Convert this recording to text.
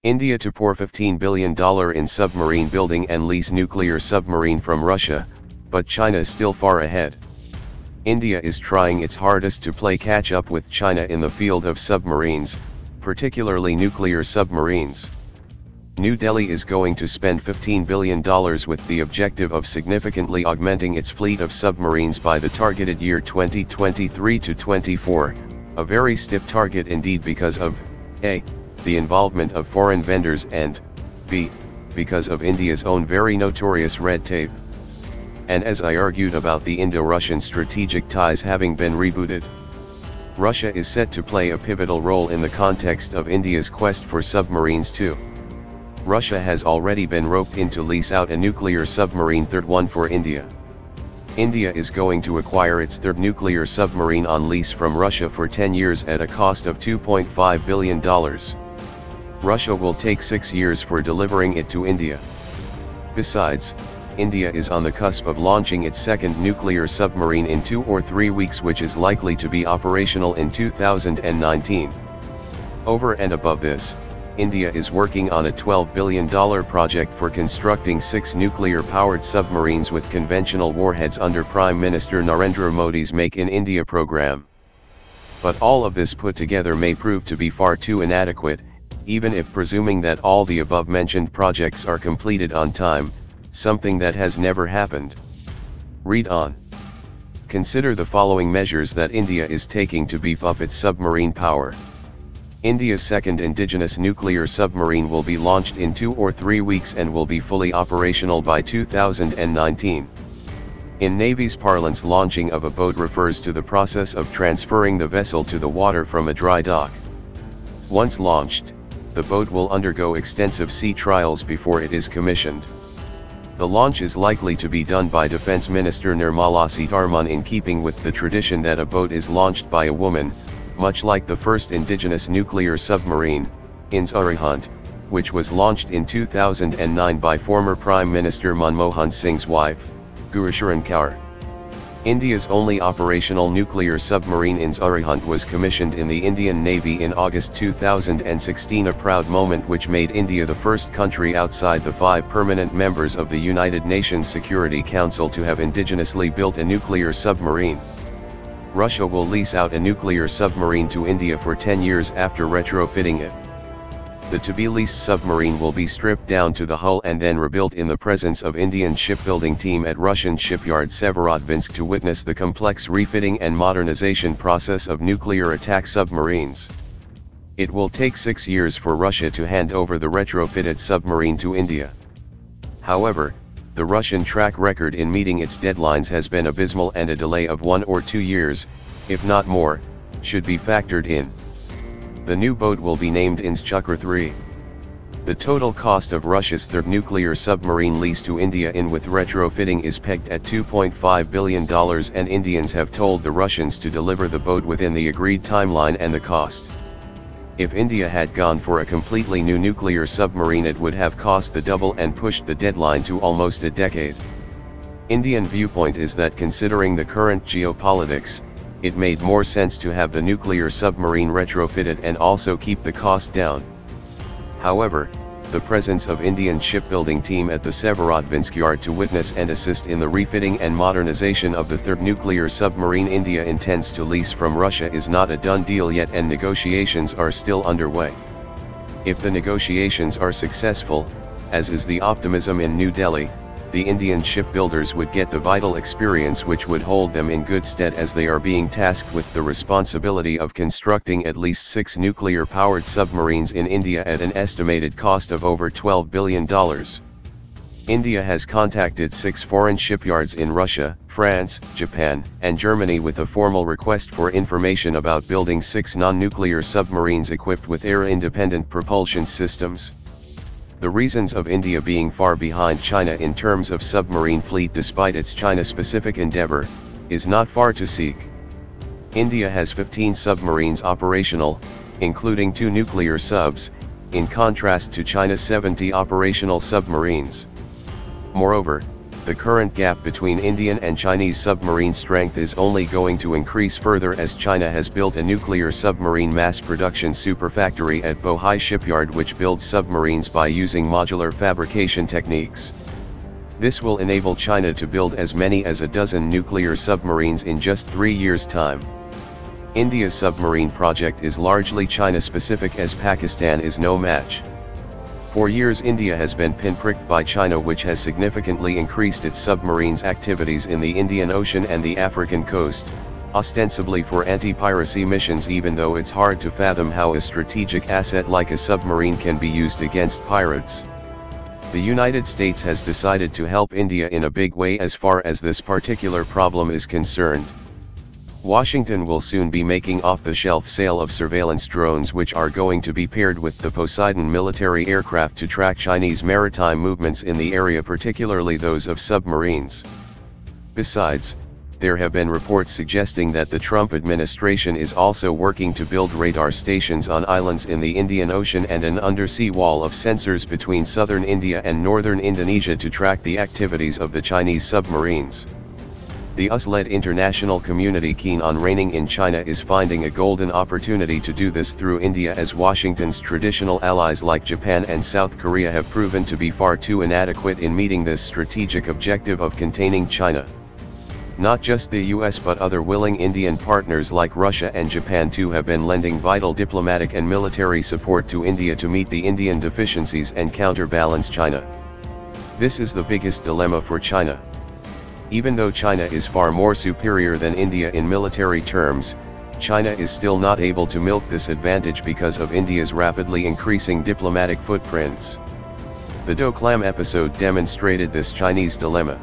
India to pour $15 billion in submarine building and lease nuclear submarine from Russia, but China is still far ahead. India is trying its hardest to play catch up with China in the field of submarines, particularly nuclear submarines. New Delhi is going to spend $15 billion with the objective of significantly augmenting its fleet of submarines by the targeted year 2023 to 24, a very stiff target indeed because of A. the involvement of foreign vendors and B. because of India's own very notorious red tape. And as I argued about the Indo-Russian strategic ties having been rebooted, Russia is set to play a pivotal role in the context of India's quest for submarines too. Russia has already been roped in to lease out a nuclear submarine, third one for India. India is going to acquire its third nuclear submarine on lease from Russia for 10 years at a cost of $2.5 billion. Russia will take 6 years for delivering it to India. Besides, India is on the cusp of launching its second nuclear submarine in 2 or 3 weeks, which is likely to be operational in 2019. Over and above this, India is working on a $12 billion project for constructing 6 nuclear-powered submarines with conventional warheads under Prime Minister Narendra Modi's Make in India program. But all of this put together may prove to be far too inadequate, even if presuming that all the above-mentioned projects are completed on time, something that has never happened. Read on. Consider the following measures that India is taking to beef up its submarine power. India's second indigenous nuclear submarine will be launched in 2 or 3 weeks and will be fully operational by 2019. In Navy's parlance, launching of a boat refers to the process of transferring the vessel to the water from a dry dock. Once launched, the boat will undergo extensive sea trials before it is commissioned. The launch is likely to be done by Defense Minister Nirmala Sitharaman, in keeping with the tradition that a boat is launched by a woman, much like the first indigenous nuclear submarine, INS Arihant, which was launched in 2009 by former Prime Minister Manmohan Singh's wife, Gurusharan Kaur. India's only operational nuclear submarine INS Arihant was commissioned in the Indian Navy in August 2016, a proud moment which made India the first country outside the 5 permanent members of the United Nations Security Council to have indigenously built a nuclear submarine. Russia will lease out a nuclear submarine to India for 10 years after retrofitting it. The to-be-leased submarine will be stripped down to the hull and then rebuilt in the presence of Indian shipbuilding team at Russian shipyard Severodvinsk to witness the complex refitting and modernization process of nuclear attack submarines. It will take 6 years for Russia to hand over the retrofitted submarine to India. However, the Russian track record in meeting its deadlines has been abysmal, and a delay of 1 or 2 years, if not more, should be factored in. The new boat will be named INS Chakra 3. The total cost of Russia's third nuclear submarine lease to India in with retrofitting is pegged at $2.5 billion, and Indians have told the Russians to deliver the boat within the agreed timeline and the cost. If India had gone for a completely new nuclear submarine, it would have cost the double and pushed the deadline to almost a decade. Indian viewpoint is that, considering the current geopolitics, it made more sense to have the nuclear submarine retrofitted and also keep the cost down. However, the presence of Indian shipbuilding team at the Severodvinsk yard to witness and assist in the refitting and modernization of the third nuclear submarine India intends to lease from Russia is not a done deal yet, and negotiations are still underway. If the negotiations are successful, as is the optimism in New Delhi, the Indian shipbuilders would get the vital experience which would hold them in good stead, as they are being tasked with the responsibility of constructing at least 6 nuclear-powered submarines in India at an estimated cost of over $12 billion. India has contacted 6 foreign shipyards in Russia, France, Japan, and Germany with a formal request for information about building 6 non-nuclear submarines equipped with air-independent propulsion systems. The reasons of India being far behind China in terms of submarine fleet despite its China-specific endeavor, is not far to seek. India has 15 submarines operational, including 2 nuclear subs, in contrast to China's 70 operational submarines. Moreover, the current gap between Indian and Chinese submarine strength is only going to increase further as China has built a nuclear submarine mass production superfactory at Bohai shipyard which builds submarines by using modular fabrication techniques. This will enable China to build as many as a dozen nuclear submarines in just 3 years' time. India's submarine project is largely China-specific as Pakistan is no match. For years India has been pinpricked by China, which has significantly increased its submarines activities in the Indian Ocean and the African coast, ostensibly for anti-piracy missions, even though it's hard to fathom how a strategic asset like a submarine can be used against pirates. The United States has decided to help India in a big way as far as this particular problem is concerned. Washington will soon be making off-the-shelf sale of surveillance drones which are going to be paired with the Poseidon military aircraft to track Chinese maritime movements in the area, particularly those of submarines. Besides, there have been reports suggesting that the Trump administration is also working to build radar stations on islands in the Indian Ocean and an undersea wall of sensors between southern India and northern Indonesia to track the activities of the Chinese submarines. The US-led international community keen on reining in China is finding a golden opportunity to do this through India, as Washington's traditional allies like Japan and South Korea have proven to be far too inadequate in meeting this strategic objective of containing China. Not just the US but other willing Indian partners like Russia and Japan too have been lending vital diplomatic and military support to India to meet the Indian deficiencies and counterbalance China. This is the biggest dilemma for China. Even though China is far more superior than India in military terms, China is still not able to milk this advantage because of India's rapidly increasing diplomatic footprints. The Doklam episode demonstrated this Chinese dilemma.